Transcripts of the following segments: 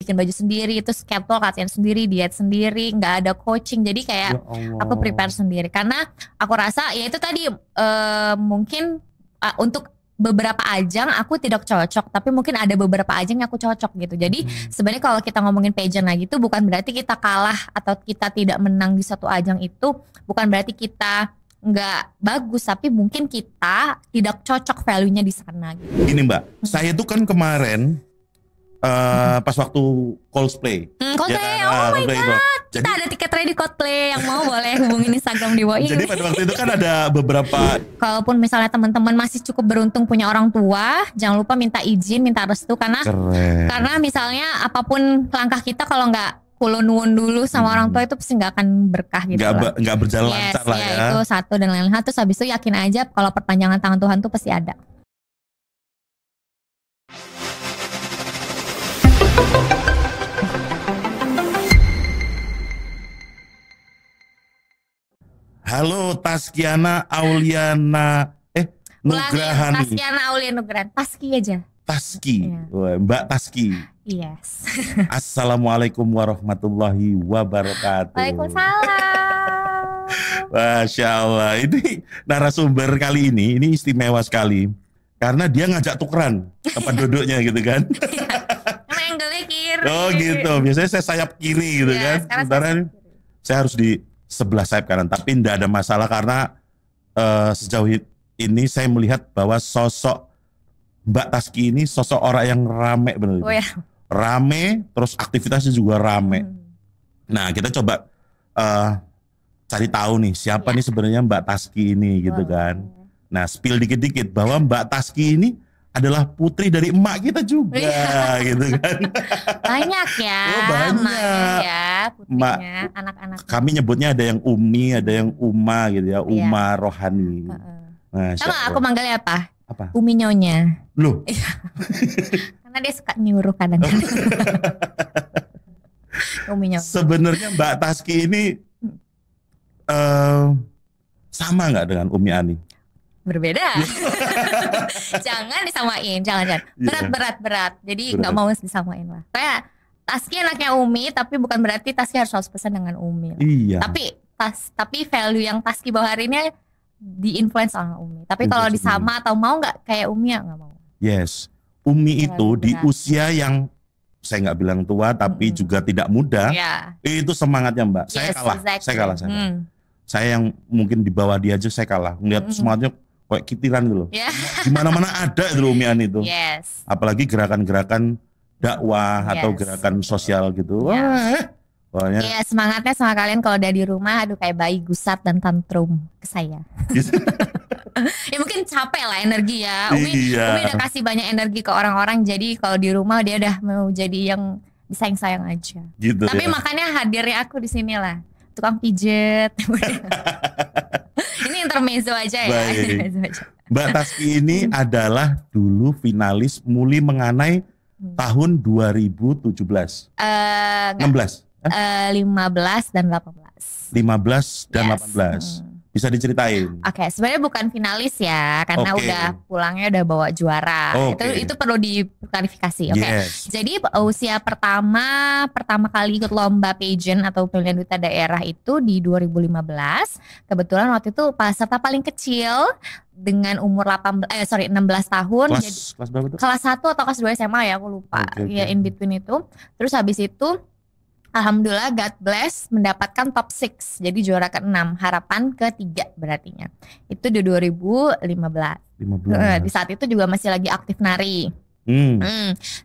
bikin baju sendiri, terus catwalk latihan sendiri, diet sendiri, nggak ada coaching. Jadi kayak aku prepare sendiri karena aku rasa ya itu tadi mungkin untuk beberapa ajang aku tidak cocok, tapi mungkin ada beberapa ajang yang aku cocok gitu. Jadi sebenarnya kalau kita ngomongin pageant lagi itu bukan berarti kita kalah atau kita tidak menang di satu ajang itu, bukan berarti kita nggak bagus, tapi mungkin kita tidak cocok value-nya di sana gitu. Gini Mbak, saya tuh kan kemarin pas waktu Coldplay. Coldplay, ya, oh my Coldplay god. itu. Kita Jadi, ada tiket ready Coldplay yang mau boleh hubungin Instagram di bawah ini. jadi pada waktu itu kan ada beberapa. Kalaupun misalnya teman-teman masih cukup beruntung punya orang tua, jangan lupa minta izin, minta restu karena Keren. karena misalnya apapun langkah kita kalau nggak kulon dulu sama orang tua itu pasti nggak akan berkah gitu lah. Nggak berjalan lancar lah ya. Itu satu dan lain-lain. Terus habis itu yakin aja kalau perpanjangan tangan Tuhan tuh pasti ada. Halo Taskiana Auliana Nugrahani. Taskiana Auliana Nugrahani. Taski aja. Taski. Iya. Wah, Mbak Taski. Yes. Assalamualaikum warahmatullahi wabarakatuh. Waalaikumsalam. Masya Allah. Ini narasumber kali ini istimewa sekali. Karena dia ngajak tukeran tempat duduknya gitu kan. Emang angle-nya kiri. Oh gitu. Biasanya saya sayap kiri gitu kan. Sementara saya harus di sebelah sayap kanan. Tapi tidak ada masalah karena sejauh ini saya melihat bahwa sosok Mbak Taski ini sosok orang yang rame benar. Oh ya. Rame, terus aktivitasnya juga rame. Nah kita coba cari tahu nih siapa nih sebenarnya Mbak Taski ini gitu kan. Nah spill dikit-dikit bahwa Mbak Taski ini adalah putri dari emak kita juga gitu kan. Banyak ya. Oh, banyak ya putrinya, anak-anak. Kami nyebutnya ada yang Umi, ada yang Uma gitu ya, Uma Rohani. Sama aku manggilnya apa? Apa? Umi Nyonya. Loh. Karena dia suka nyuruh kadang-kadang. Umi Nyonya. Sebenarnya Mbak Taski ini sama nggak dengan Umi Ani? Berbeda. Jangan disamain, jangan. Berat. Jadi nggak mau disamain lah. Kayak Taski anaknya Umi, tapi bukan berarti Taski harus 100% dengan Umi lah. Iya. Tapi value yang Taski bawa hari ini di-influence sama Umi. Tapi kalau disama atau mau nggak kayak Umi ya nggak mau. Yes, Umi itu di usia yang saya nggak bilang tua, tapi juga tidak muda. Itu semangatnya Mbak. Saya kalah. Saya kalah. Saya yang mungkin di bawah dia aja saya kalah. Ngeliat semangatnya kayak kitiran gitu loh. Di mana-mana ada itu Umi Ani itu. Apalagi gerakan-gerakan dakwah atau gerakan sosial gitu. Iya, semangatnya sama kalian kalau udah di rumah, aduh kayak bayi gusat dan tantrum ke saya. Ya mungkin capek lah energi ya. Umi udah kasih banyak energi ke orang-orang, jadi kalau di rumah dia udah mau jadi yang disayang-sayang aja. Gitu, tapi makanya hadirnya aku di sini lah, tukang pijet. Ini intermezzo aja ya. Mbak Taski ini adalah dulu finalis Muli Menganai tahun 2017. 16. 15 dan 18. 15 dan 18. Bisa diceritain? Oke, sebenarnya bukan finalis ya, karena udah pulangnya udah bawa juara. Itu perlu diklarifikasi. Jadi usia pertama kali ikut lomba pageant atau pemilihan duta daerah itu di 2015. Kebetulan waktu itu peserta paling kecil dengan umur 16 tahun. Kelas berapa tuh? Kelas 1 atau kelas 2 SMA ya, aku lupa. Ya in between itu. Terus habis itu alhamdulillah God bless mendapatkan top 6. Jadi juara ke-6, harapan ke-3 berartinya. Itu di 2015. Di saat itu juga masih lagi aktif nari.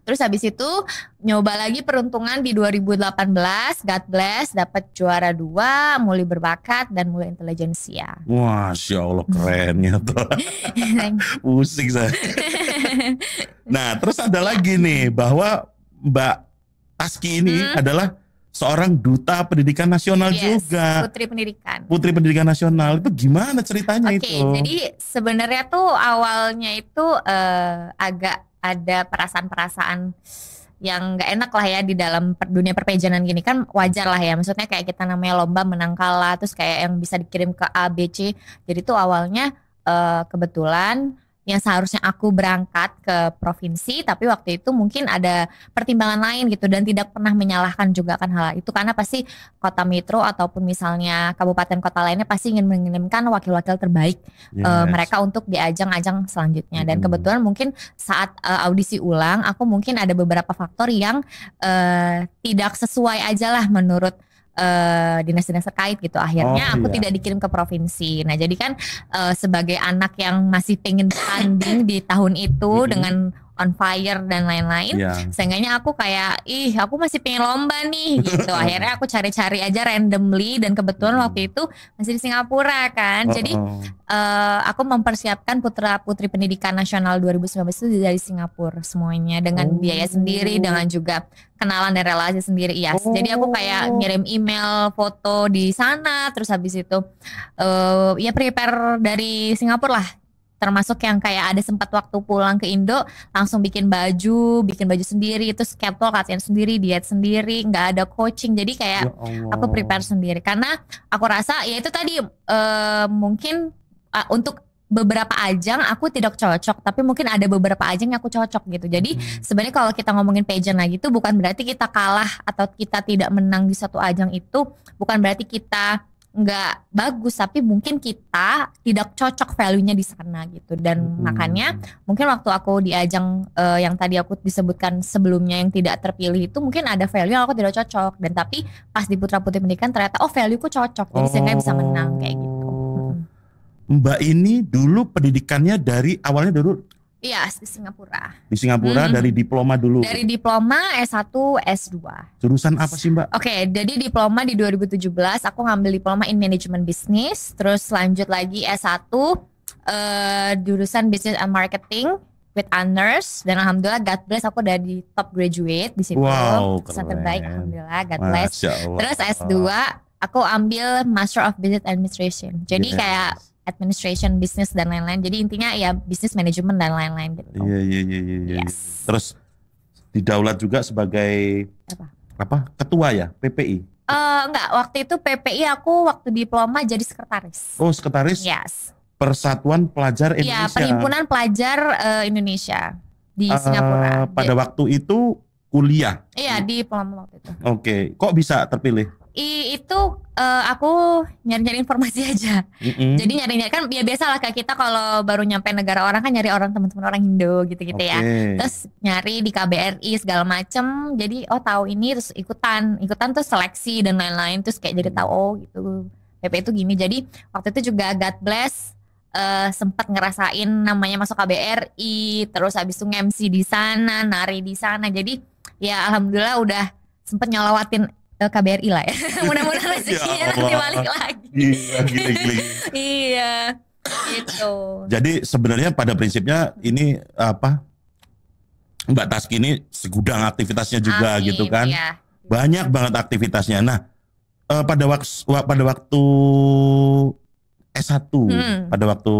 Terus habis itu nyoba lagi peruntungan di 2018, God bless dapat juara 2, Muli Berbakat dan Muli Intelijensia. Masya Allah keren ya tuh. Pusing saya. Nah terus ada lagi nih bahwa Mbak Taski ini adalah seorang duta pendidikan nasional juga. Putri pendidikan nasional. Itu gimana ceritanya itu? Jadi sebenarnya tuh awalnya itu agak ada perasaan-perasaan yang gak enak lah ya di dalam dunia perpejanan gini. Kan wajar lah ya, maksudnya kayak kita namanya lomba menang kalah, terus kayak yang bisa dikirim ke A, B, C. Jadi tuh awalnya kebetulan yang seharusnya aku berangkat ke provinsi, tapi waktu itu mungkin ada pertimbangan lain gitu, dan tidak pernah menyalahkan juga kan hal itu, karena pasti kota metro ataupun misalnya kabupaten kota lainnya pasti ingin mengirimkan wakil-wakil terbaik mereka untuk di ajang-ajang selanjutnya. Dan kebetulan mungkin saat audisi ulang, aku mungkin ada beberapa faktor yang tidak sesuai aja lah menurut dinas-dinas terkait gitu. Akhirnya aku tidak dikirim ke provinsi. Nah jadi kan sebagai anak yang masih pengen tanding di tahun itu dengan on fire dan lain-lain, seenggaknya aku kayak aku masih pengen lomba nih gitu. Akhirnya aku cari-cari aja randomly, dan kebetulan waktu itu masih di Singapura kan. Jadi aku mempersiapkan putra putri pendidikan nasional 2019 itu dari Singapura semuanya, dengan biaya sendiri, dengan juga kenalan dan relasi sendiri. Jadi aku kayak ngirim email, foto di sana, terus habis itu ya prepare dari Singapura lah. Termasuk yang kayak ada sempat waktu pulang ke Indo langsung bikin baju sendiri, terus catwalk latihan sendiri, diet sendiri, nggak ada coaching. Jadi kayak aku prepare sendiri, karena aku rasa ya itu tadi mungkin untuk beberapa ajang aku tidak cocok, tapi mungkin ada beberapa ajang yang aku cocok gitu. Jadi sebenarnya kalau kita ngomongin pageant lagi itu bukan berarti kita kalah atau kita tidak menang di satu ajang, itu bukan berarti kita nggak bagus, tapi mungkin kita tidak cocok value-nya di sana gitu. Dan makanya mungkin waktu aku di ajang yang tadi aku disebutkan sebelumnya yang tidak terpilih itu, mungkin ada value yang aku tidak cocok, dan tapi pas di Putra Putri Pendidikan ternyata value-ku cocok, jadi sehingga bisa menang kayak gitu. Mbak ini dulu pendidikannya dari awalnya dulu? Iya, di Singapura. Di Singapura dari diploma dulu? Dari diploma S1, S2. Jurusan apa sih Mbak? Oke, jadi diploma di 2017 aku ngambil diploma in management business. Terus lanjut lagi S1 jurusan business and marketing with honors. Dan alhamdulillah God bless aku udah di top graduate di situ. Wow, keren. Terbaik alhamdulillah, God bless. Terus S2 aku ambil Master of Business Administration. Jadi kayak administration, bisnis dan lain-lain. Jadi intinya ya bisnis manajemen dan lain-lain gitu. Iya. Terus didaulat juga sebagai apa? Ketua ya PPI? Enggak, waktu itu PPI aku waktu diploma jadi sekretaris. Oh, sekretaris? Yes. Persatuan Pelajar Indonesia. Iya, Perhimpunan Pelajar Indonesia di Singapura. Pada waktu itu kuliah? Iya, di diploma waktu itu. Oke, kok bisa terpilih? Itu aku nyari-nyari informasi aja. Jadi nyari-nyari kan ya biasa lah kayak kita kalau baru nyampe negara orang kan nyari orang teman-teman orang Indo gitu-gitu ya. Terus nyari di KBRI segala macem. Jadi tahu ini, terus ikutan terus seleksi dan lain-lain, terus kayak jadi tahu gitu PP itu gini. Jadi waktu itu juga God bless sempat ngerasain namanya masuk KBRI, terus habis itu MC di sana, nari di sana. Jadi ya alhamdulillah udah sempet nyolawatin KBRI lah ya. Mudah-mudahan rezekinya nanti balik lagi. Gila. Iya, gitu. Jadi sebenarnya pada prinsipnya ini Mbak Taski ini segudang aktivitasnya juga gitu kan. Iya. Banyak banget aktivitasnya. Nah, pada waktu S1, pada waktu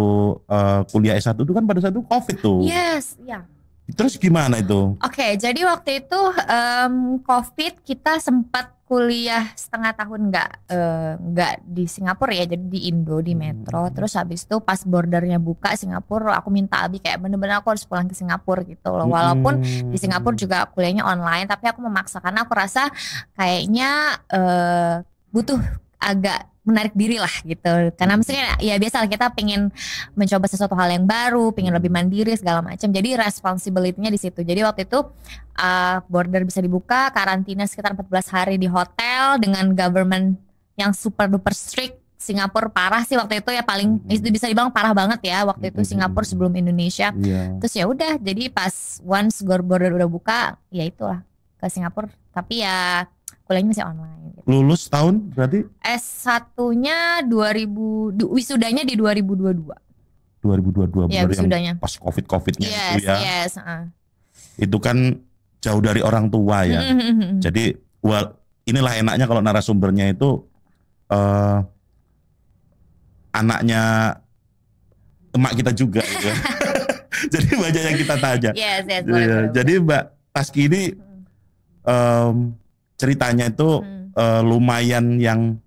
kuliah S1 itu kan pada saat itu Covid tuh. Yes, ya. Terus gimana itu? Oke, jadi waktu itu Covid kita sempat kuliah setengah tahun nggak di Singapura ya, jadi di Indo di Metro. Terus habis itu pas bordernya buka Singapura, aku minta Abi kayak bener-bener aku harus pulang ke Singapura gitu loh. Walaupun di Singapura juga kuliahnya online, tapi aku memaksa karena aku rasa kayaknya butuh agak menarik diri lah gitu. Karena misalnya ya biasa kita pengen mencoba sesuatu hal yang baru, pengen lebih mandiri segala macam. Jadi responsibility-nya di situ. Jadi waktu itu border bisa dibuka, karantina sekitar 14 hari di hotel dengan government yang super duper strict. Singapura parah sih waktu itu ya, paling itu bisa dibilang parah banget ya waktu itu Singapura sebelum Indonesia. Terus ya udah, jadi pas once border udah buka, ya itulah ke Singapura. Tapi ya kuliahnya masih online gitu. Lulus tahun berarti? S1-nya 2000, wisudanya di 2022. 2022 ya, wisudanya. Pas Covid-Covidnya itu ya. Yes. Itu kan jauh dari orang tua ya. Jadi inilah enaknya kalau narasumbernya itu anaknya emak kita juga gitu. Jadi banyak yang kita tanya. Yes, jadi Mbak Taski ini ceritanya itu lumayan yang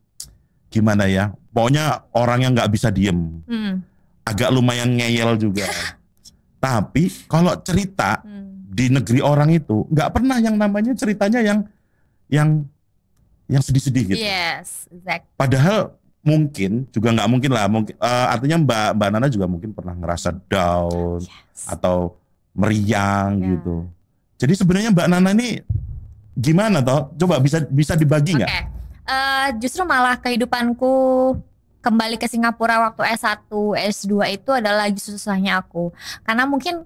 gimana ya, pokoknya orang yang nggak bisa diem, agak lumayan ngeyel juga. Tapi kalau cerita di negeri orang itu nggak pernah yang namanya ceritanya yang sedih-sedih gitu. Yes, exactly. Padahal mungkin juga nggak mungkin lah, artinya Mbak Nana juga mungkin pernah ngerasa down atau meriang gitu. Jadi sebenarnya Mbak Nana ini gimana toh? Coba bisa dibagi nggak? Justru malah kehidupanku kembali ke Singapura waktu S1, S2 itu adalah lagi susahnya aku. Karena mungkin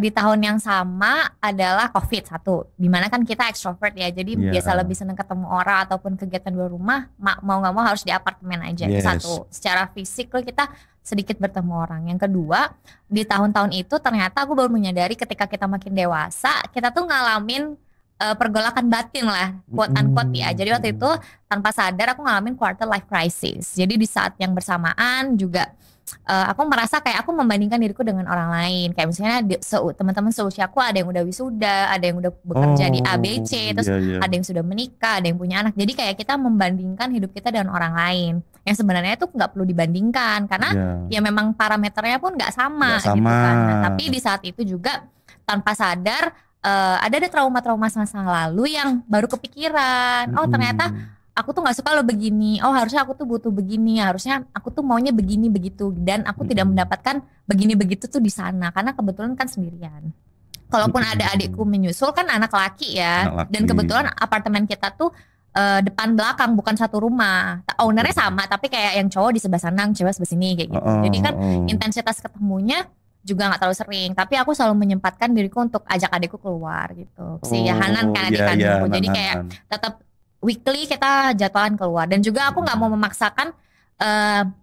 di tahun yang sama adalah COVID satu, dimana kan kita extrovert ya, jadi biasa lebih seneng ketemu orang ataupun kegiatan luar rumah, mau nggak mau harus di apartemen aja. Itu satu, secara fisik kita sedikit bertemu orang. Yang kedua, di tahun-tahun itu ternyata aku baru menyadari ketika kita makin dewasa, kita tuh ngalamin pergolakan batin lah, quote unquote ya. Jadi waktu itu tanpa sadar aku ngalamin quarter life crisis. Jadi di saat yang bersamaan juga aku merasa kayak aku membandingkan diriku dengan orang lain. Kayak misalnya teman-teman seusia aku ada yang udah wisuda, ada yang udah bekerja di ABC, terus ada yang sudah menikah, ada yang punya anak. Jadi kayak kita membandingkan hidup kita dengan orang lain. Yang sebenarnya itu nggak perlu dibandingkan karena ya memang parameternya pun nggak sama, gitu kan. Nah, tapi di saat itu juga tanpa sadar ada trauma-trauma masa lalu yang baru kepikiran. Oh ternyata aku tuh nggak suka lo begini. Oh harusnya aku tuh butuh begini. Harusnya aku tuh maunya begini begitu. Dan aku tidak mendapatkan begini begitu tuh di sana karena kebetulan kan sendirian. Kalaupun ada adikku menyusul kan anak laki ya. Dan kebetulan apartemen kita tuh depan belakang bukan satu rumah. Ownernya sama tapi kayak yang cowok di sebelah sana, yang cewek sebelah sini kayak gitu. Jadi kan intensitas ketemunya juga gak terlalu sering, tapi aku selalu menyempatkan diriku untuk ajak adikku keluar gitu. Si Hanan kan adik kandungku, jadi kayak tetap weekly kita jadwalan keluar. Dan juga aku gak mau memaksakan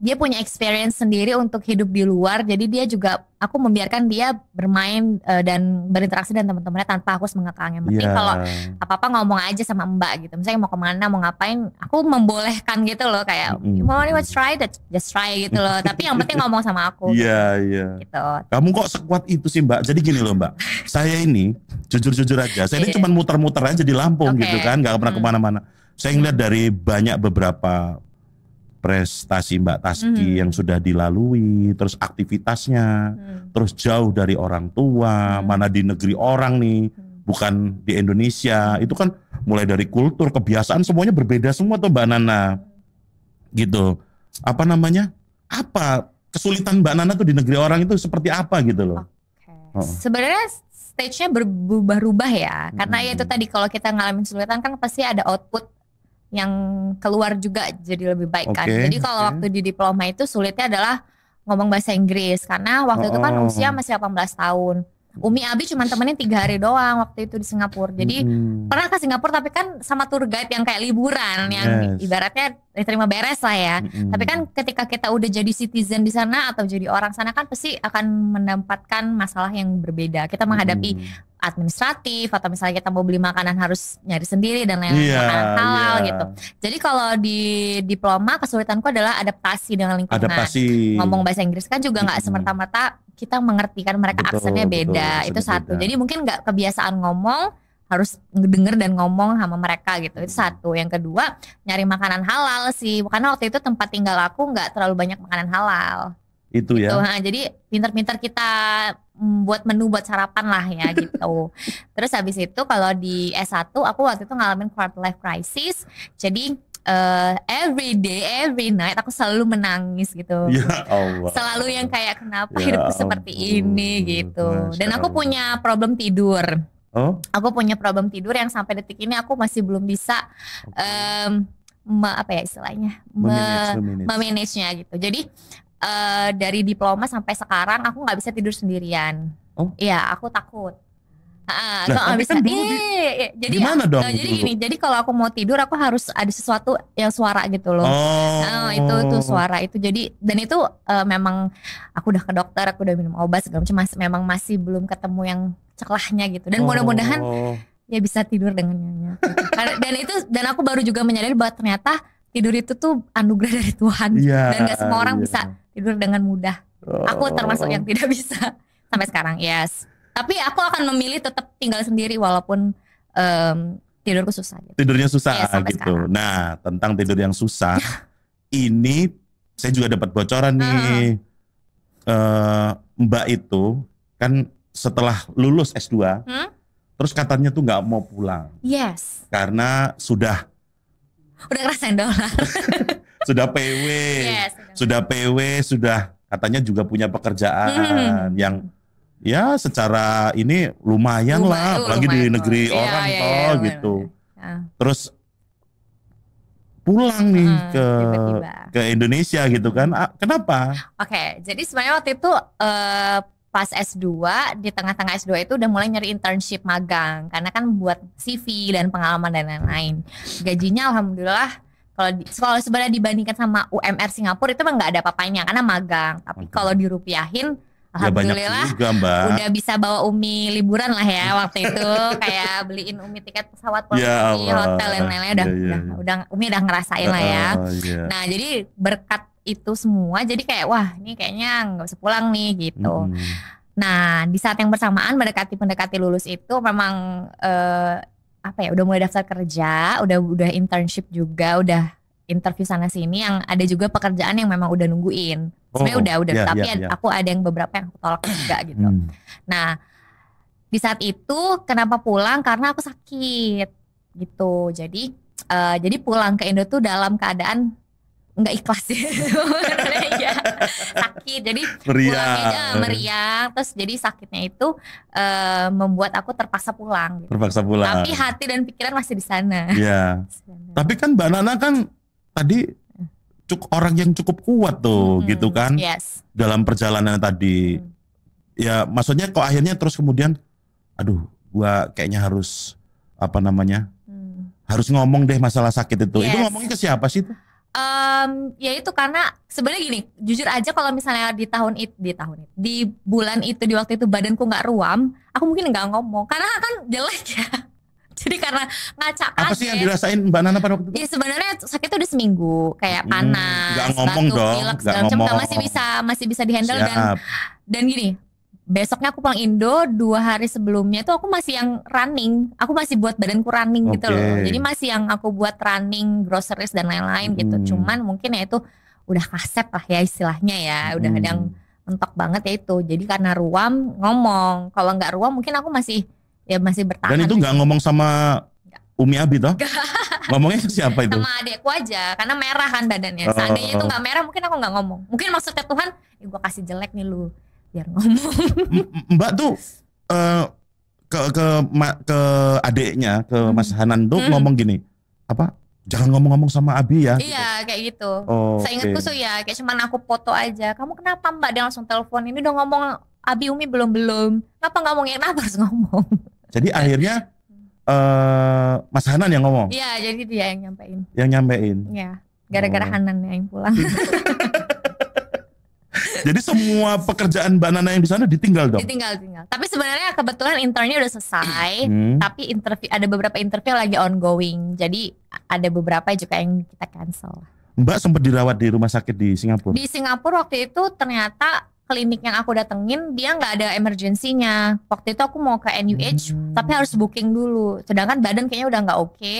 dia punya experience sendiri untuk hidup di luar, jadi dia juga aku membiarkan dia bermain dan berinteraksi dengan teman-temannya tanpa aku harus mengekang. Yang penting kalau apa-apa ngomong aja sama Mbak gitu, misalnya mau kemana mau ngapain, aku membolehkan gitu loh, kayak mau try that, just try gitu loh. Tapi yang penting ngomong sama aku. Gitu. Kamu kok sekuat itu sih Mbak? Jadi gini loh Mbak, saya ini jujur-jujur aja, saya ini cuma muter-muter aja di Lampung gitu kan, gak pernah kemana-mana. Saya ngeliat dari beberapa prestasi Mbak Taski yang sudah dilalui, terus aktivitasnya, terus jauh dari orang tua, mana di negeri orang nih, bukan di Indonesia. Itu kan mulai dari kultur, kebiasaan semuanya berbeda semua tuh Mbak Nana. Gitu. Apa namanya? Apa kesulitan Mbak Nana tuh di negeri orang itu seperti apa gitu loh? Sebenarnya stage-nya berubah-ubah ya. Karena ya itu tadi kalau kita ngalamin kesulitan kan pasti ada output yang keluar juga jadi lebih baik kan. Jadi kalau waktu di diploma itu sulitnya adalah ngomong bahasa Inggris karena waktu itu kan usia masih 18 tahun. Umi Abi cuma temenin 3 hari doang waktu itu di Singapura. Jadi pernah ke Singapura tapi kan sama tour guide yang kayak liburan yang ibaratnya diterima beres lah ya. Tapi kan ketika kita udah jadi citizen di sana atau jadi orang sana kan pasti akan mendapatkan masalah yang berbeda. Kita menghadapi administratif atau misalnya kita mau beli makanan harus nyari sendiri dan lain-lain, makanan halal gitu. Jadi kalau di diploma kesulitanku adalah adaptasi dengan lingkungan. Ngomong bahasa Inggris kan juga nggak semerta-merta kita mengerti kan, mereka aksennya beda. Itu satu. Jadi mungkin nggak kebiasaan ngomong, harus ngedenger dan ngomong sama mereka gitu. Itu satu. Yang kedua nyari makanan halal sih, karena waktu itu tempat tinggal aku nggak terlalu banyak makanan halal. Itu gitu, ya. Jadi pintar-pintar kita buat menu buat sarapan lah ya gitu. Terus habis itu kalau di S1 aku waktu itu ngalamin quarter life crisis. Jadi every day, every night aku selalu menangis gitu. Ya Allah. Selalu yang kayak kenapa hidupku seperti ini gitu. Dan aku punya problem tidur. Aku punya problem tidur yang sampai detik ini aku masih belum bisa apa ya istilahnya memanage-nya gitu. Jadi dari diploma sampai sekarang aku nggak bisa tidur sendirian. Iya, aku takut. Aku nggak bisa. Jadi gimana dong? Jadi gini, jadi kalau aku mau tidur aku harus ada sesuatu yang suara gitu loh. Itu suara itu. Jadi dan itu memang aku udah ke dokter, aku udah minum obat segala macam, memang masih belum ketemu yang ceklahnya gitu. Dan mudah-mudahan ya bisa tidur dengan nyenyak. Dan aku baru juga menyadari bahwa ternyata tidur itu tuh anugerah dari Tuhan. Dan gak semua orang bisa tidur dengan mudah. Aku termasuk yang tidak bisa sampai sekarang. Tapi aku akan memilih tetap tinggal sendiri walaupun tidurku susah gitu. Tidurnya susah gitu. Sekarang. Nah, tentang tidur yang susah ini saya juga dapat bocoran nih. Mbak itu kan setelah lulus S2, terus katanya tuh nggak mau pulang. Yes. Karena udah ngerasain dolar. sudah PW, yes, sudah PW, sudah katanya juga punya pekerjaan yang ya secara ini lumayan lah, apalagi lumayan di negeri orang gitu. Terus pulang nih ke Indonesia gitu kan. Kenapa? Oke, jadi sebenarnya waktu itu pas S2, di tengah-tengah S2 itu udah mulai nyari internship magang. Karena kan buat CV dan pengalaman dan lain-lain. Gajinya alhamdulillah kalau sebenarnya dibandingkan sama UMR Singapura itu mah gak ada apa-apanya karena magang. Tapi kalau dirupiahin alhamdulillah juga, Mbak. Udah bisa bawa Umi liburan lah ya waktu itu. Kayak beliin Umi tiket pesawat, pergi hotel dan lain-lain. Udah Umi udah ngerasain lah ya. Nah jadi berkat itu semua jadi kayak wah ini kayaknya gak usah pulang nih gitu. Nah di saat yang bersamaan mendekati lulus itu memang udah mulai daftar kerja, udah internship juga, udah interview sana sini yang ada juga pekerjaan yang memang udah nungguin. Sebenarnya udah tapi aku ada yang beberapa yang aku tolak juga gitu. Nah, di saat itu kenapa pulang? Karena aku sakit gitu. Jadi pulang ke Indo tuh dalam keadaan nggak ikhlas ya. Sakit. Jadi pulangnya meriang. Terus jadi sakitnya itu membuat aku terpaksa pulang. Gitu. Terpaksa pulang. Tapi hati dan pikiran masih di sana. Iya. Tapi kan Mbak Nana kan tadi orang yang cukup kuat tuh gitu kan. Yes. Dalam perjalanan tadi. Ya maksudnya kok akhirnya terus kemudian aduh gua kayaknya harus harus ngomong deh masalah sakit itu. Yes. Itu ngomongnya ke siapa sih itu? Ya itu karena sebenarnya gini, jujur aja kalau misalnya di bulan itu di waktu itu badanku nggak ruam, aku mungkin nggak ngomong karena kan jelek ya. Jadi karena ngacak apa sih yang dirasain Mbak Nana pada waktu itu? Ya sebenarnya sakitnya udah seminggu, kayak panas, nggak ngomong batuk, dong, pilek segala macam, masih bisa dihandle. Dan gini, besoknya aku pulang Indo 2 hari sebelumnya itu aku masih yang running, aku masih buat badanku running gitu loh. Jadi masih yang aku buat running, groceries dan lain-lain gitu. Cuman mungkin ya itu udah kaset lah ya istilahnya ya, udah ada yang mentok banget ya itu. Jadi karena ruam ngomong, kalau nggak ruam mungkin aku masih bertahan. Dan itu nggak ngomong sama Umi Abi toh? Ngomongnya siapa itu? Sama adekku aja, karena merah kan badannya. Seandainya itu nggak merah mungkin aku nggak ngomong. Mungkin maksudnya Tuhan, gue kasih jelek nih lu. Biar ngomong. Mbak tuh ke adiknya, ke Mas Hanan tuh ngomong gini, jangan ngomong-ngomong sama Abi ya. Iya gitu. Kayak gitu. Saya ingatku tuh ya kayak cuman aku foto aja. Kamu kenapa Mbak? Dia langsung telepon, ini udah ngomong Abi Umi belum. Kenapa nggak ngomongin? Kenapa harus ngomong? Jadi akhirnya Mas Hanan yang ngomong. Iya, jadi dia yang nyampein. Iya, gara-gara Hanan yang pulang. Jadi semua pekerjaan Mbak Nana yang di sana ditinggal dong? Ditinggal. Tapi sebenarnya kebetulan internnya udah selesai. Tapi ada beberapa interview lagi ongoing. Jadi ada beberapa juga yang kita cancel. Mbak sempat dirawat di rumah sakit di Singapura? Di Singapura waktu itu ternyata klinik yang aku datengin dia nggak ada emergensinya. Waktu itu aku mau ke NUH tapi harus booking dulu. Sedangkan badan kayaknya udah nggak oke.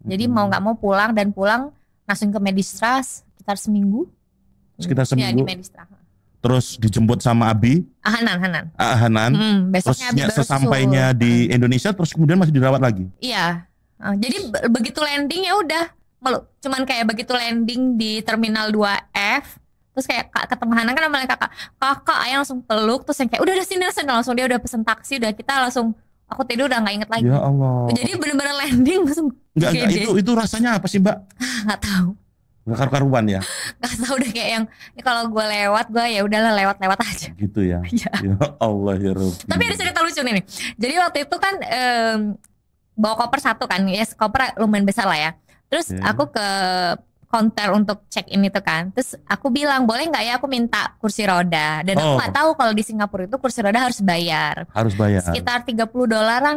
Jadi mau nggak mau pulang langsung ke Medistra sekitar seminggu. Ya di Medistra. Terus dijemput sama Abi? Hanan. Besoknya terus sesampainya di Indonesia terus kemudian masih dirawat lagi? Iya. Jadi begitu landing ya udah. Cuman kayak begitu landing di Terminal 2F. Terus kayak ketemu Hanan kan namanya kakak ayah langsung peluk. Terus yang kayak udah sini langsung dia udah pesen taksi. Udah kita langsung aku tidur udah gak inget lagi. Ya Allah. Jadi bener-bener landing langsung. Enggak itu rasanya apa sih Mbak? Gak tahu. Gak karu-karuan ya? Gak tau udah kayak yang kalau gue lewat gue ya udahlah lewat aja. Gitu ya? Ya Allah ya Rabbi. Tapi ada cerita lucu nih. Jadi waktu itu kan bawa koper satu kan. Yes, koper lumayan besar lah ya. Terus aku ke counter untuk check in itu kan. Terus aku bilang boleh gak ya aku minta kursi roda. Dan aku gak tahu kalau di Singapura itu kursi roda harus bayar. Sekitar $30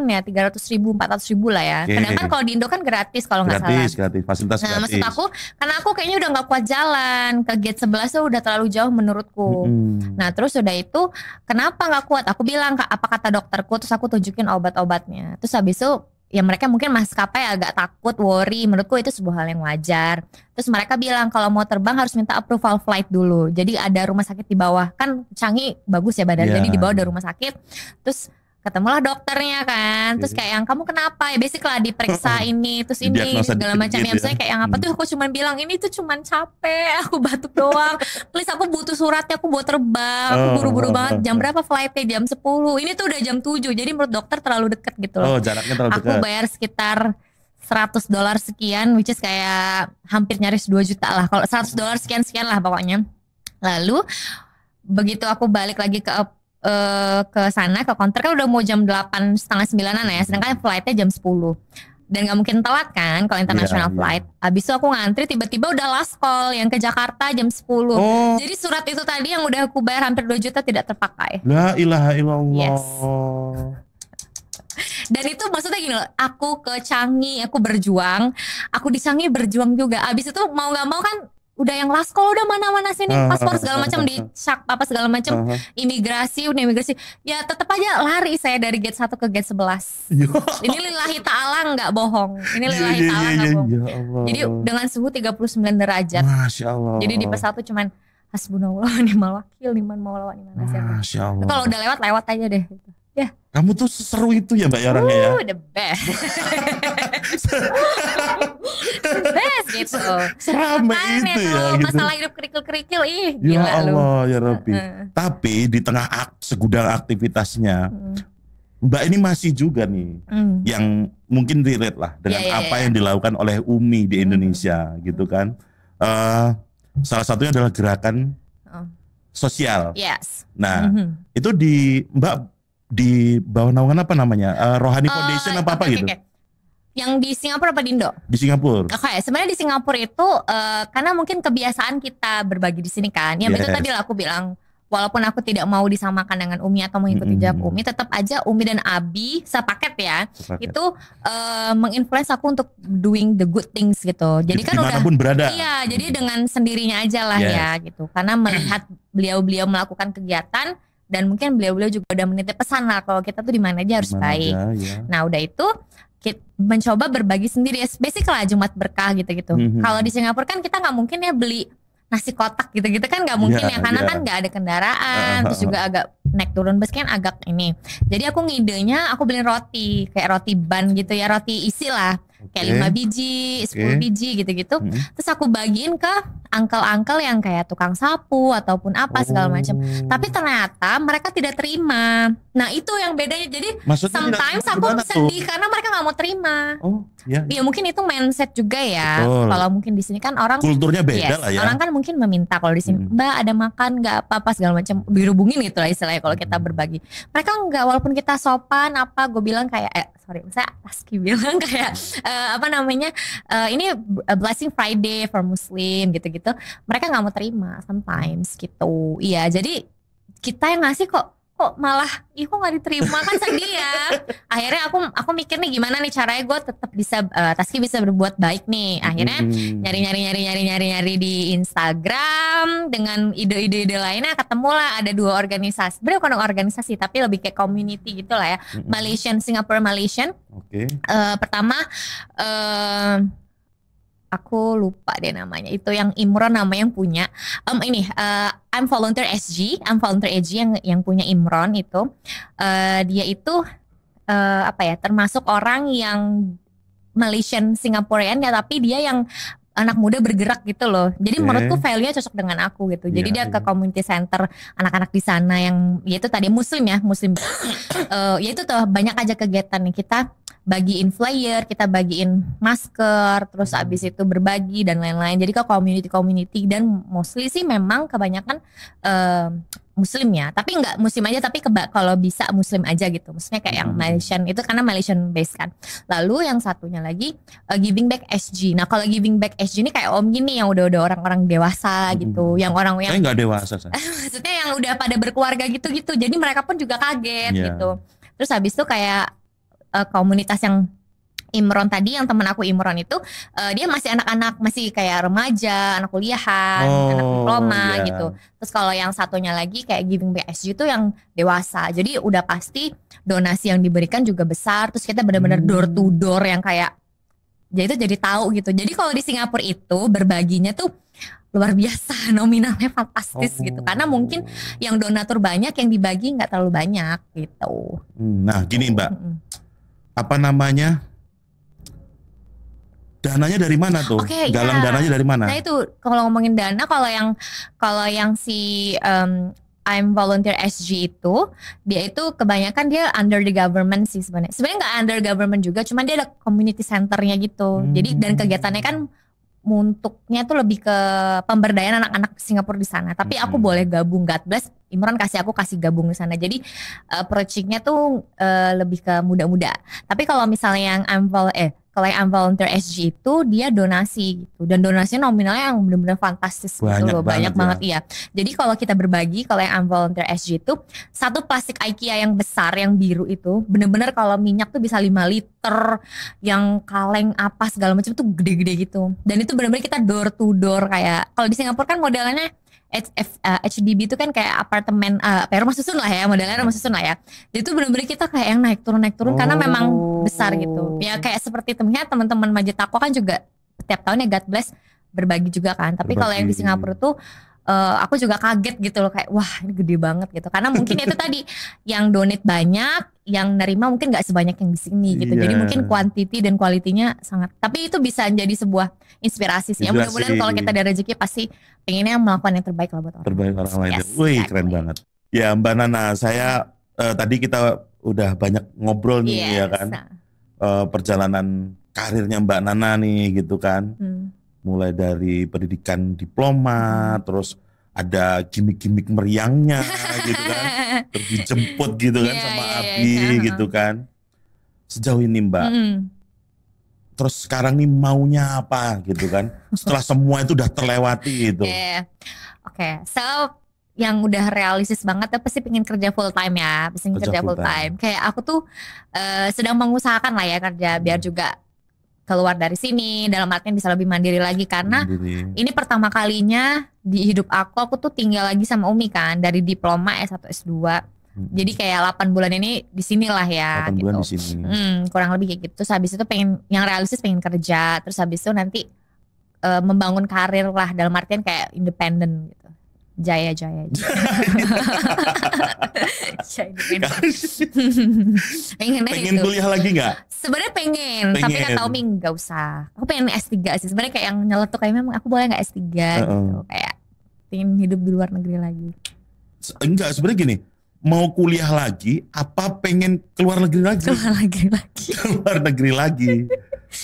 ya, 300.000, 400.000 lah ya. Sedangkan kalau di Indo kan gratis kalau gak salah. Gratis, fasilitas gratis. Maksud aku, karena aku kayaknya udah gak kuat jalan. Ke gate 11 tuh udah terlalu jauh menurutku. Nah terus udah itu, kenapa gak kuat? Aku bilang, apa kata dokterku, terus aku tunjukin obat-obatnya. Terus habis itu, ya mereka mungkin maskapai agak takut, worry. Menurutku itu sebuah hal yang wajar. Terus mereka bilang kalau mau terbang harus minta approval flight dulu. Jadi ada rumah sakit di bawah. Kan Changi bagus ya badan. Jadi di bawah ada rumah sakit. Terus ketemulah dokternya kan. Terus kayak yang kamu kenapa? Ya basic lah diperiksa ini. Terus ini segala macam. Ya misalnya kayak yang apa tuh aku cuman bilang ini tuh cuman capek. Aku batuk doang. Please aku butuh suratnya. Aku buat terbang. Aku buru-buru banget. Jam berapa flightnya? Jam 10. Ini tuh udah jam 7. Jadi menurut dokter terlalu deket gitu loh. Oh jaraknya terlalu dekat. Aku bayar sekitar $100 sekian. Which is kayak hampir nyaris 2 juta lah. Kalau $100 sekian-sekian lah pokoknya. Lalu begitu aku balik lagi ke sana ke counter kan udah mau jam 8 setengah 9-an ya, sedangkan flightnya jam 10 dan gak mungkin telat kan kalau international flight. Abis itu aku ngantri tiba-tiba udah last call yang ke Jakarta jam 10. Jadi surat itu tadi yang udah aku bayar hampir 2 juta tidak terpakai. La ilaha illallah. Yes. Dan itu maksudnya gini loh, aku ke Changi, aku berjuang, aku di Changi berjuang juga. Abis itu mau gak mau kan udah yang last call udah mana-mana sini paspor segala macam dicak apa segala macam imigrasi ya tetap aja lari saya dari gate 1 ke gate 11. Ini lillahi ta'ala nggak bohong, ini lillahi ta'ala nggak bohong. Jadi dengan suhu 39 derajat. Masya Allah. Jadi di pesawat tuh cuman hasbunallah wa ni'mal wakil, niman maula wa ni'man nasir. Masya Allah. Kalau udah lewat aja deh gitu. Ya. Kamu tuh seru itu ya Mbak ya orangnya ya. The best. The best gitu. Seramai itu ya gitu. Masalah hidup kerikil-kerikil ya gila Allah ya Rabbi. Tapi di tengah segudang aktivitasnya Mbak ini masih juga nih yang mungkin relate lah dengan apa yang dilakukan oleh Umi di Indonesia gitu kan. Salah satunya adalah gerakan sosial. Yes. Nah itu di Mbak di bawah naungan apa namanya? Rohani Foundation apa gitu? Yang di Singapura apa di Indo? Di Singapura. Oke, sebenarnya di Singapura itu karena mungkin kebiasaan kita berbagi di sini kan. Ya betul tadi lah aku bilang, walaupun aku tidak mau disamakan dengan Umi atau mengikuti jejak Umi, tetap aja Umi dan Abi sepaket ya. Itu menginfluence aku untuk doing the good things gitu. Jadi kan udah berada. Iya, jadi dengan sendirinya aja lah ya gitu. Karena melihat beliau-beliau melakukan kegiatan dan mungkin beliau-beliau juga udah menitip pesan lah kalau kita tuh di mana aja harus baik. Nah, udah itu kita mencoba berbagi sendiri. Basic lah Jumat Berkah gitu-gitu. Kalau di Singapura kan kita nggak mungkin ya beli nasi kotak gitu-gitu kan nggak mungkin ya karena kan nggak ada kendaraan, terus juga agak naik turun bus kan agak ini. Jadi aku ngidenya aku beli roti kayak roti ban gitu ya, roti isi lah. Kayak 5 biji, 10 biji gitu-gitu. Terus aku bagiin ke uncle-uncle yang kayak tukang sapu ataupun apa segala macam. Tapi ternyata mereka tidak terima. Nah itu yang bedanya. Jadi maksudnya sometimes aku sedih karena mereka gak mau terima. Ya mungkin itu mindset juga ya. Kalau mungkin di sini kan orang kulturnya beda lah ya. Orang kan mungkin meminta kalau di sini, Mbak ada makan nggak apa-apa segala macam, dihubungin gitu lah istilahnya kalau kita berbagi. Mereka nggak, walaupun kita sopan apa, gue bilang kayak saya Aski bilang kayak apa namanya ini blessing Friday for Muslim gitu-gitu, mereka nggak mau terima sometimes gitu. Iya, jadi kita yang ngasih kok malah kok nggak diterima kan sedih ya. Akhirnya aku mikir nih gimana nih caranya gue tetap bisa Taski bisa berbuat baik nih. Akhirnya nyari di Instagram dengan ide-ide lainnya, ketemulah ada 2 organisasi. Sebenarnya bukan organisasi tapi lebih kayak community gitu lah ya. Singapore Malaysian. Pertama aku lupa deh namanya. Itu yang Imron namanya yang punya. I'm Volunteer SG yang punya Imron itu. Dia itu termasuk orang yang Malaysian Singaporean ya, tapi dia yang anak muda bergerak gitu loh. Jadi menurutku value-nya cocok dengan aku gitu. Jadi dia ke community center anak-anak di sana yang yaitu tadi Muslim. Yaitu tuh banyak aja kegiatan nih, kita bagiin flyer, kita bagiin masker, terus abis itu berbagi dan lain-lain. Jadi ke community dan mostly sih memang kebanyakan Muslim ya. Tapi nggak Muslim aja, tapi kalau bisa Muslim aja gitu. Maksudnya kayak yang Malaysian itu karena Malaysian based kan. Lalu yang satunya lagi Giving Back SG. Nah kalau Giving Back SG ini kayak Om gini yang udah orang-orang dewasa gitu, yang orang yang nggak dewasa. Maksudnya yang udah pada berkeluarga gitu-gitu. Jadi mereka pun juga kaget gitu. Terus habis itu kayak komunitas yang Imron tadi, yang teman aku Imron itu dia masih anak-anak, masih kayak remaja, anak kuliahan, anak diploma gitu. Terus kalau yang satunya lagi kayak Giving BSG itu yang dewasa. Jadi udah pasti donasi yang diberikan juga besar. Terus kita benar-benar door to door yang kayak jadi tahu gitu. Jadi kalau di Singapura itu berbaginya tuh luar biasa, nominalnya fantastis gitu. Karena mungkin yang donatur banyak, yang dibagi nggak terlalu banyak gitu. Nah gini Mbak, apa namanya? Dananya dari mana tuh? Galang dananya dari mana? Nah itu kalau ngomongin dana, kalau yang si I'm Volunteer SG itu, dia itu kebanyakan dia under the government sih sebenarnya. Sebenarnya nggak under government juga, cuman dia ada community centernya gitu. Jadi dan kegiatannya kan untuknya tuh lebih ke pemberdayaan anak-anak Singapura di sana. Tapi aku boleh gabung, God bless. Imran kasih gabung di sana. Jadi approachingnya tuh lebih ke muda-muda. Tapi kalau misalnya yang kalau yang Volunteer SG itu dia donasi gitu, dan donasinya nominalnya yang benar-benar fantastis gitu loh, banyak banget ya. Jadi kalau kita berbagi, kalau yang Volunteer SG itu satu plastik IKEA yang besar yang biru itu benar-benar kalau minyak tuh bisa 5 liter, yang kaleng apa segala macam tuh gede-gede gitu. Dan itu benar-benar kita door to door, kayak kalau di Singapura kan modelnya HDB itu kan kayak apartemen, rumah susun lah ya, modelnya rumah susun lah ya. Jadi itu benar-benar kita kayak yang naik turun karena memang besar gitu. Ya kayak seperti teman-teman Masjid Taqwa kan juga setiap tahun ya God bless berbagi juga kan. Tapi kalau yang di Singapura tuh aku juga kaget gitu loh, kayak wah ini gede banget gitu. Karena mungkin itu tadi yang donate banyak, yang nerima mungkin gak sebanyak yang di sini gitu. Jadi mungkin quantity dan kualitinya sangat. Tapi itu bisa jadi sebuah inspirasi sih. Ya mudah-mudahan kalau kita ada rezeki pasti pengennya melakukan yang terbaik lah buat orang. Terbaik orang lain. Wih keren banget. Ya Mbak Nana, saya tadi kita udah banyak ngobrol nih ya kan. Perjalanan karirnya Mbak Nana nih gitu kan. Mulai dari pendidikan diploma, terus ada gimmick-gimmick meriangnya gitu kan, terus dijemput gitu kan sama Abi gitu kan. Sejauh ini Mbak, terus sekarang nih maunya apa gitu kan, setelah semua itu udah terlewati gitu. Oke, so yang udah realistis banget tuh pasti pengen kerja full time ya, pasti kerja full time. Kayak aku tuh sedang mengusahakan lah ya kerja biar juga keluar dari sini, dalam artian bisa lebih mandiri lagi, karena ini pertama kalinya di hidup aku tuh tinggal lagi sama Umi kan, dari diploma S1 S2. Jadi kayak 8 bulan ini di sini lah ya 8 gitu. bulan di sini. Kurang lebih kayak gitu. Terus habis itu pengen yang realistis, pengen kerja, terus habis itu nanti membangun karir lah, dalam artian kayak independen gitu. Jaya. Pengen kuliah lagi nggak? Sebenarnya pengen, tapi kata Umi nggak usah. Aku pengen S3 sih. Sebenarnya kayak yang nyeletuk kayak memang aku boleh nggak S3 gitu. Kayak pengen hidup di luar negeri lagi. Enggak, sebenarnya gini. Mau kuliah lagi, apa pengen keluar negeri lagi? Keluar negeri lagi.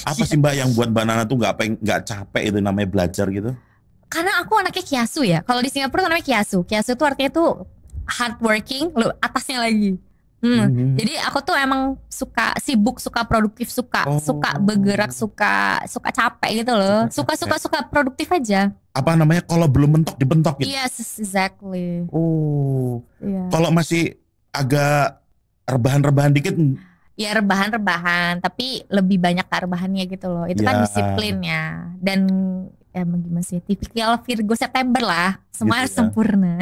Apa sih Mbak yang buat Mbak Nana tuh nggak capek itu namanya belajar gitu? Karena aku anaknya kiasu ya. Kalau di Singapura namanya kiasu. Kiasu itu artinya tuh hardworking, atasnya lagi. Jadi aku tuh emang suka sibuk, suka produktif, suka bergerak, suka capek gitu loh. Suka produktif aja. Apa namanya, kalau belum mentok dibentok gitu? Yes, exactly. Kalau masih agak rebahan dikit? Ya rebahan, tapi lebih banyak rebahannya gitu loh. Itu kan disiplinnya. Dan gimana sih, tipikal Virgo September lah, semua gitu sempurna.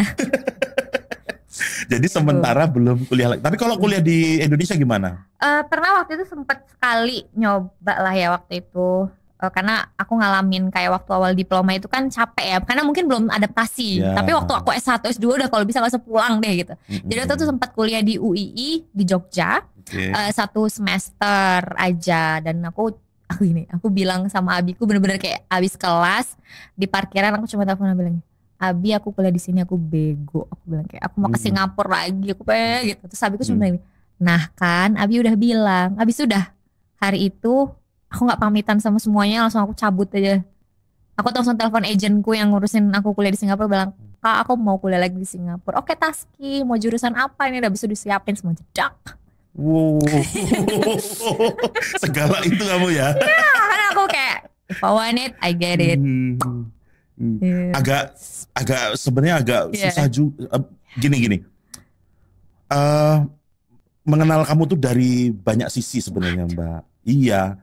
Jadi sementara belum kuliah lagi. Tapi kalau kuliah di Indonesia gimana? Pernah waktu itu sempat sekali nyoba lah ya waktu itu. Karena aku ngalamin kayak waktu awal diploma itu kan capek ya, karena mungkin belum adaptasi. Tapi waktu aku S1 S2 udah kalau bisa langsung pulang deh gitu. Jadi waktu itu sempat kuliah di UII di Jogja, 1 semester aja. Dan aku bilang sama Abiku bener-bener kayak abis kelas di parkiran aku cuma telepon bilang, Abi aku kuliah di sini, aku bego. Aku bilang kayak aku mau ke Singapura lagi, aku pengen gitu. Terus Abiku cuma bilang, nah kan Abi udah bilang, abis udah hari itu aku nggak pamitan sama semuanya, langsung aku cabut aja. Aku langsung telepon agentku yang ngurusin aku kuliah di Singapura, bilang, Kak aku mau kuliah lagi di Singapura. Oke Taski, mau jurusan apa ini? Udah bisa disiapin semua, jedak. Wow. Segala itu kamu ya? Ya, karena aku kayak if I want it, I get it. Agak sebenarnya agak susah juga. Gini. Mengenal kamu tuh dari banyak sisi sebenarnya Mbak. Iya.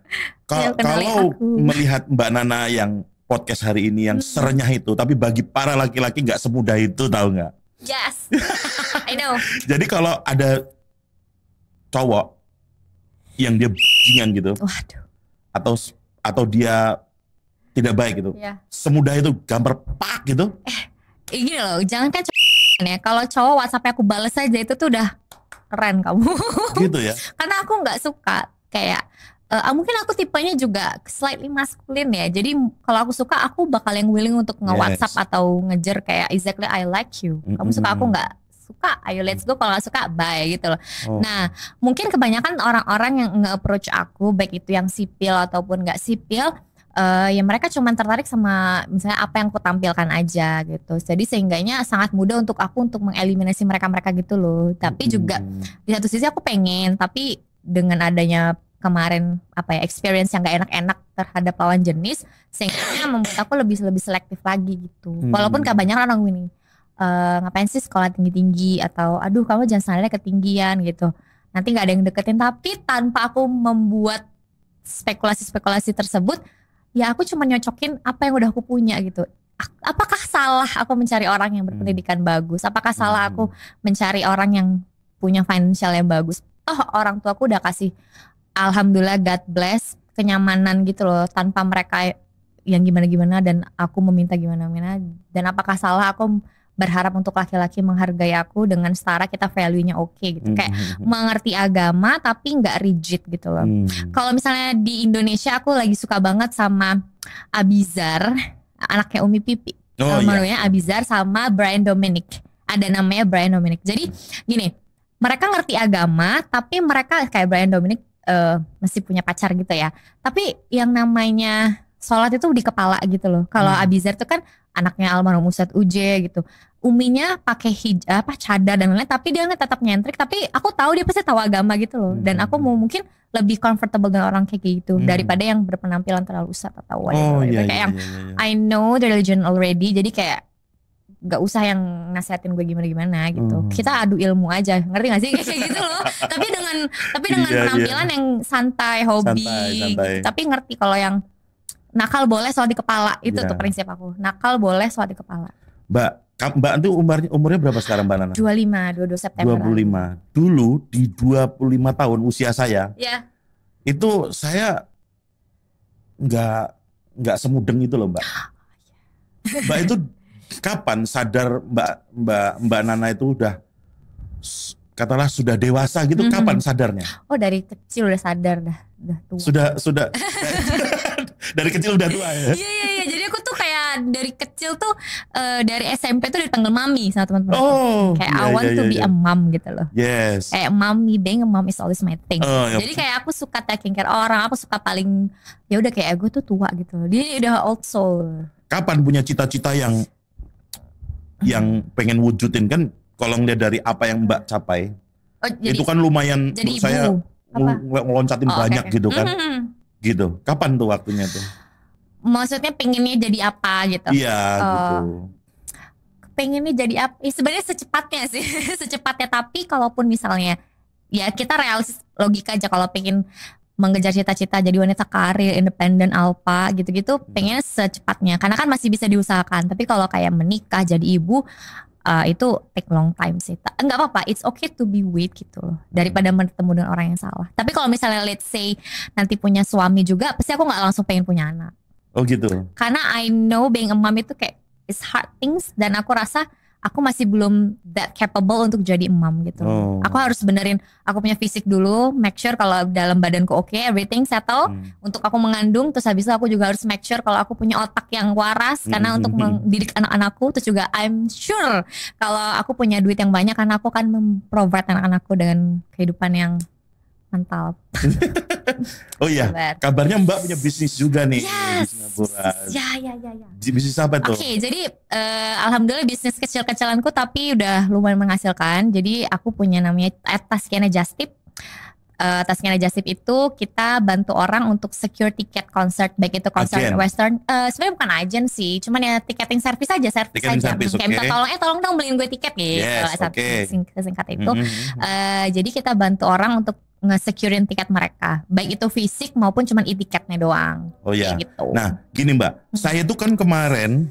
Kalau melihat Mbak Nana yang podcast hari ini yang serenyah itu, tapi bagi para laki-laki nggak semudah itu, tahu nggak? Yes, I know. Jadi kalau ada cowok yang dia bajingan gitu, waduh, atau dia tidak baik gitu, semudah itu gambar pak gitu. Gini loh, jangan kan ya, kalau cowok WhatsApp aku bales aja itu tuh udah keren kamu. Gitu ya. Karena aku nggak suka kayak mungkin aku tipenya juga slightly maskulin ya. Jadi kalau aku suka, aku bakal yang willing untuk nge-WhatsApp atau ngejar kayak exactly I like you. Kamu suka, aku nggak suka, ayo let's go. Kalau nggak suka, bye gitu loh. Nah, mungkin kebanyakan orang-orang yang nge-approach aku, baik itu yang sipil ataupun nggak sipil, ya mereka cuma tertarik sama misalnya apa yang aku tampilkan aja gitu. Jadi sehingganya sangat mudah untuk aku untuk mengeliminasi mereka-mereka gitu loh. Tapi juga di satu sisi aku pengen, tapi dengan adanya kemarin experience yang gak enak-enak terhadap lawan jenis, sehingga membuat aku lebih selektif lagi gitu. Walaupun kebanyakan orang gini, ngapain sih sekolah tinggi-tinggi, atau aduh kamu jangan standarnya ketinggian gitu, nanti gak ada yang deketin. Tapi tanpa aku membuat spekulasi-spekulasi tersebut, ya aku cuma nyocokin apa yang udah aku punya gitu. Apakah salah aku mencari orang yang berpendidikan bagus? Apakah salah aku mencari orang yang punya financial yang bagus? Orang tua aku udah kasih, alhamdulillah, God bless, kenyamanan gitu loh, tanpa mereka yang gimana-gimana dan aku meminta gimana-gimana. Dan apakah salah aku berharap untuk laki-laki menghargai aku dengan setara kita value-nya oke gitu. Kayak mengerti agama tapi gak rigid gitu loh. Kalau misalnya di Indonesia aku lagi suka banget sama Abizar, anaknya Umi Pipi. Namanya Abizar sama Brian Dominic. Ada namanya Brian Dominic. Jadi gini, mereka ngerti agama tapi mereka kayak Brian Dominic masih punya pacar gitu ya. Tapi yang namanya sholat itu di kepala gitu loh. Kalau Abizar tuh kan anaknya almarhum Ustadz Uje gitu. Uminya pakai hijab, cadar dan lain-lain, tapi dia tetap nyentrik. Tapi aku tahu dia pasti tahu agama gitu loh. Dan aku mau mungkin lebih comfortable dengan orang kayak gitu daripada yang berpenampilan terlalu ustadz atau whatever. Kayak yang I know the religion already. Jadi kayak gak usah yang nasihatin gue gimana-gimana gitu. Kita adu ilmu aja, ngerti gak sih kayak gitu loh. Tapi dengan penampilan yang santai, hobi. Santai. Tapi ngerti kalau yang nakal boleh soal di kepala, itu tuh prinsip aku. Nakal boleh soal di kepala. Mbak itu umurnya berapa sekarang Mbak Nana? 22 September. 25. Dulu di 25 tahun usia saya. Itu saya nggak semudeng itu loh Mbak. Mbak itu kapan sadar Mbak Nana itu udah katalah sudah dewasa gitu, kapan sadarnya? Oh, dari kecil udah sadar dah tua. Sudah dari kecil udah tua ya? Iya. Jadi aku tuh kayak dari kecil tuh dari SMP tuh dipanggil mami sama teman-teman. Kayak I want to be a mom gitu loh. Yes. Kayak mommy, being a mom is always my thing. Jadi kayak aku suka taking care orang, aku suka paling ya udah kayak gue tuh tua gitu. Dia udah old soul. Kapan punya cita-cita yang pengen wujudin? Kan kalau ngeliat dari apa yang Mbak capai, itu kan lumayan menurut saya ngeloncatin banyak gitu kan. Gitu. Kapan tuh waktunya tuh? Maksudnya pengennya jadi apa gitu? Iya gitu. Pengennya jadi apa? Sebenarnya secepatnya sih, secepatnya. Tapi kalaupun misalnya, ya kita realistis logika aja, kalau pengen mengejar cita-cita jadi wanita karir, independen, alpha gitu-gitu, pengennya secepatnya. Karena kan masih bisa diusahakan. Tapi kalau kayak menikah, jadi ibu, itu take long time sih. Enggak apa-apa, it's okay to be weak gitu loh, daripada bertemu dengan orang yang salah. Tapi kalau misalnya let's say nanti punya suami juga, pasti aku gak langsung pengen punya anak. Oh gitu. Karena I know being a mom itu kayak it's hard things, dan aku rasa aku masih belum that capable untuk jadi mom gitu. Aku harus benerin aku punya fisik dulu, make sure kalau dalam badanku oke, everything settle untuk aku mengandung. Terus habis itu aku juga harus make sure kalau aku punya otak yang waras karena untuk mendidik anak-anakku. Terus juga I'm sure kalau aku punya duit yang banyak karena aku akan memprovide anak-anakku dengan kehidupan yang mantap. Oh iya, kabarnya Mbak punya bisnis juga nih di Singapura. Ya. Bisnis apa tuh? Oke, jadi alhamdulillah bisnis kecil-kecilanku tapi udah lumayan menghasilkan. Jadi aku punya namanya Taskiana Just Tip. Taskiana Just Tip itu kita bantu orang untuk secure tiket konser, baik itu konser western. Sebenarnya bukan agen sih, cuman ya tiketing service aja, Kayak minta tolong dong beliin gue tiket gitu. Singkat itu. Jadi kita bantu orang untuk nge-securein tiket mereka, baik itu fisik maupun cuman e-tiketnya doang. Oh iya. Gitu. Nah, gini Mbak, saya tuh kan kemarin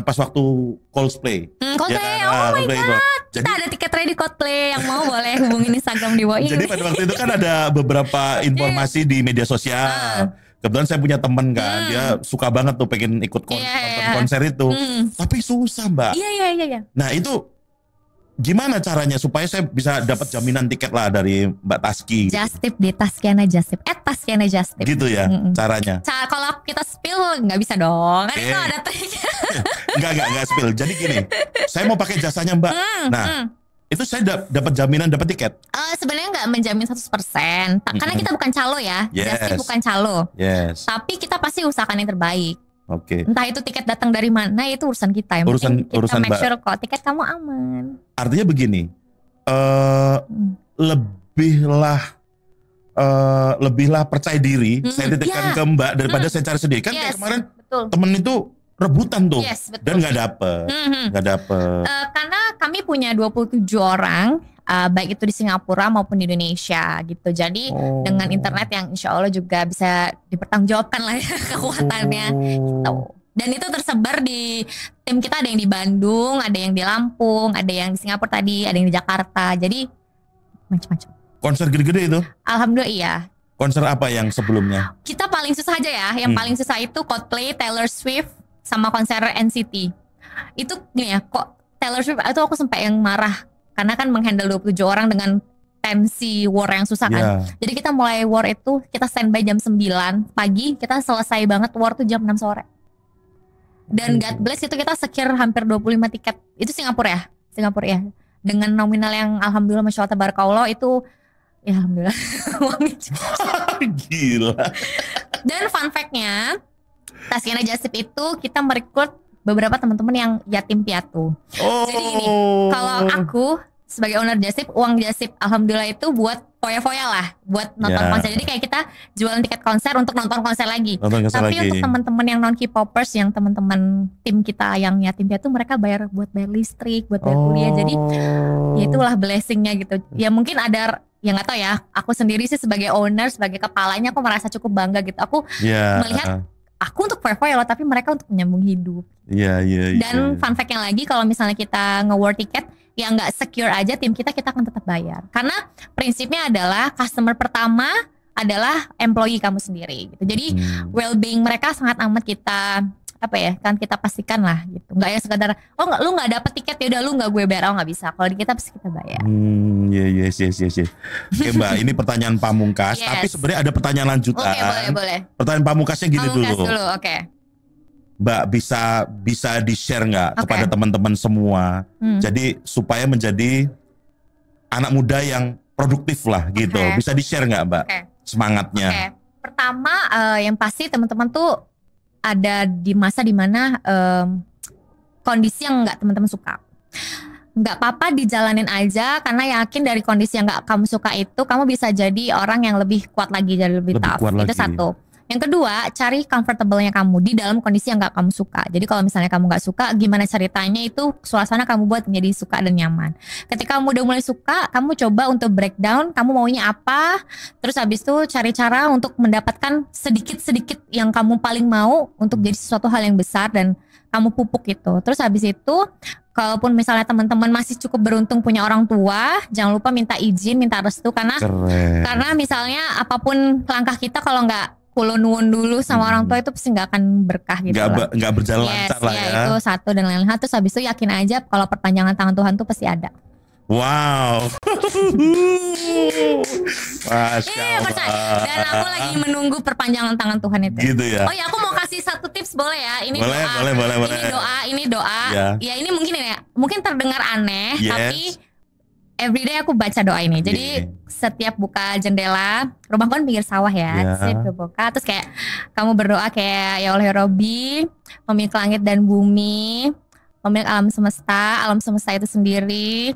pas waktu Coldplay. Coldplay, ya, oh my God. Itu. Jadi, kita ada tiket ready Coldplay, yang mau boleh hubungin Instagram di bawah ini. Jadi pada waktu itu kan ada beberapa informasi di media sosial. Kebetulan saya punya temen kan, dia suka banget tuh pengen ikut konser itu. Tapi susah Mbak. Iya. Nah itu gimana caranya supaya saya bisa dapat jaminan tiket lah dari Mbak Taski? Justip di Taskiana Justip, Taskiana Justip. Gitu ya caranya. Kalau kita spill nggak bisa dong, kan itu ada triknya. Enggak spill. Jadi gini, saya mau pakai jasanya Mbak. Itu saya dapat jaminan dapat tiket. Sebenarnya nggak menjamin 100%, karena kita bukan calo ya, Justip bukan calo. Tapi kita pasti usahakan yang terbaik. Oke. Entah itu tiket datang dari mana, itu urusan kita. Yang penting kita make sure kok tiket kamu aman. Artinya begini, lebihlah percaya diri saya titipkan ke Mbak daripada saya cari sendiri. Kan kayak kemarin temen itu rebutan tuh dan nggak dapet. Karena kami punya 27 orang. Baik itu di Singapura maupun di Indonesia gitu. Jadi dengan internet yang insya Allah juga bisa dipertanggungjawabkan lah ya kekuatannya gitu. Dan itu tersebar di tim kita, ada yang di Bandung, ada yang di Lampung, ada yang di Singapura tadi, ada yang di Jakarta. Jadi macam-macam. Konser gede-gede itu? Alhamdulillah iya. Konser apa yang sebelumnya? Kita paling susah aja ya. Yang paling susah itu Coldplay, Taylor Swift, sama konser NCT. Itu gini ya, kok Taylor Swift itu aku sampai yang marah. Karena kan menghandle 27 orang dengan tensi war yang susah kan. Jadi kita mulai war itu, kita standby jam 9 pagi, kita selesai banget war tuh jam 6 sore. Dan God bless itu kita secure hampir 25 tiket. Itu Singapura ya. Dengan nominal yang alhamdulillah masya Allah tabarakallah itu ya alhamdulillah. Gila. Dan fun fact-nya, Taskiana Justip itu kita merekrut beberapa teman-teman yang yatim piatu. Jadi gini, kalau aku sebagai owner Justip, uang Justip alhamdulillah itu buat foya-foya lah, buat nonton konser. Jadi kayak kita jualan tiket konser untuk nonton konser lagi. Tapi untuk teman-teman yang non K-popers, yang teman-teman tim kita yang yatim piatu, mereka bayar listrik, buat bayar kuliah. Jadi ya itulah blessingnya gitu. Ya mungkin ada, ya nggak tahu ya. Aku sendiri sih sebagai owner, sebagai kepalanya, aku merasa cukup bangga gitu. Aku melihat aku untuk foya-foya loh, tapi mereka untuk menyambung hidup. Iya. Dan fun fact yang lagi, kalau misalnya kita nge-war tiket, yang nggak secure aja tim kita akan tetap bayar. Karena prinsipnya adalah customer pertama adalah employee kamu sendiri. Gitu. Jadi well-being mereka sangat amat kita kita pastikan lah gitu. Nggak ya sekadar lu nggak dapet tiket ya udah lu nggak gue bayar, nggak bisa. Kalau di kita pasti kita bayar. Yes. Oke Mbak, ini pertanyaan pamungkas. Tapi sebenarnya ada pertanyaan lanjutan. Oke, boleh. Pertanyaan pamungkasnya gini dulu. Oke. Mbak bisa di-share nggak kepada teman-teman semua? Jadi supaya menjadi anak muda yang produktif lah gitu. Bisa di-share nggak Mbak semangatnya? Pertama yang pasti teman-teman tuh ada di masa dimana kondisi yang nggak teman-teman suka. Nggak apa-apa dijalanin aja, karena yakin dari kondisi yang nggak kamu suka itu kamu bisa jadi orang yang lebih kuat lagi, jadi lebih tough. Itu satu. Yang kedua, cari comfortable-nya kamu di dalam kondisi yang gak kamu suka. Jadi kalau misalnya kamu gak suka, gimana ceritanya itu suasana kamu buat menjadi suka dan nyaman. Ketika kamu udah mulai suka, kamu coba untuk breakdown, kamu maunya apa. Terus habis itu cari cara untuk mendapatkan sedikit-sedikit yang kamu paling mau untuk jadi sesuatu hal yang besar dan kamu pupuk itu. Terus habis itu, kalaupun misalnya teman-teman masih cukup beruntung punya orang tua, jangan lupa minta izin, minta restu. Karena misalnya apapun langkah kita kalau gak kulo nuwun dulu sama orang tua itu pasti nggak akan berkah gitu lah. Nggak berjalan lancar lah ya. Itu satu dan lain-lain. Terus habis itu yakin aja kalau perpanjangan tangan Tuhan tuh pasti ada. Wow. Masya Allah. Dan aku lagi menunggu perpanjangan tangan Tuhan itu. Gitu ya. Oh ya, aku mau kasih satu tips boleh ya? Ini boleh. Ini doa. Ya ini mungkin terdengar aneh, tapi everyday aku baca doa ini. Jadi setiap buka jendela, rumah kan pinggir sawah ya. Setiap buka, terus kayak kamu berdoa kayak ya Allah ya Robbi, pemilik langit dan bumi, pemilik alam semesta itu sendiri,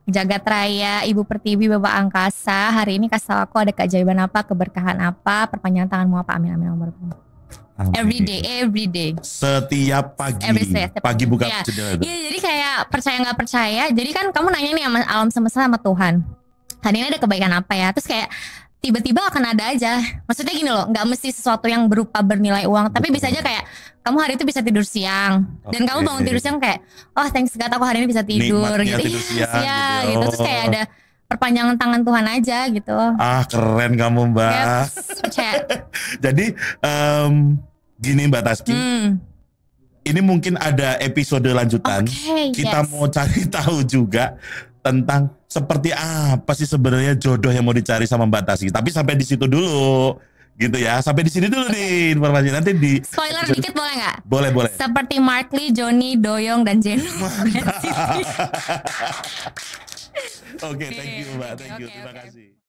jagat raya, Ibu Pertiwi, Bapak Angkasa. Hari ini kasih tahu aku ada keajaiban apa, keberkahan apa, perpanjangan tanganmu apa, amin. Every day. Setiap pagi. Pagi buka jendela itu. Iya, jadi kayak percaya nggak percaya. Jadi kan kamu nanya nih sama alam semesta sama Tuhan. hari ini ada kebaikan apa ya, terus kayak tiba-tiba akan ada aja. Maksudnya gini loh, nggak mesti sesuatu yang berupa bernilai uang, tapi bisa aja kayak kamu hari itu bisa tidur siang, dan kamu bangun tidur siang kayak, oh thanks God aku hari ini bisa tidur. Nikmatnya gitu. Tidur siang, gitu. Terus kayak ada perpanjangan tangan Tuhan aja gitu. Ah keren kamu Mbak. Jadi gini Mbak Taski, ini mungkin ada episode lanjutan. Kita mau cari tahu juga tentang seperti apa sih sebenarnya jodoh yang mau dicari sama Mbak Taski. Tapi sampai di situ dulu gitu ya. Sampai di sini dulu nih informasi. Nanti di spoiler dikit boleh nggak? Boleh. Seperti Mark Lee, Johnny, Doyoung dan Jeno. Oke, thank you Mbak. Thank you. Terima kasih.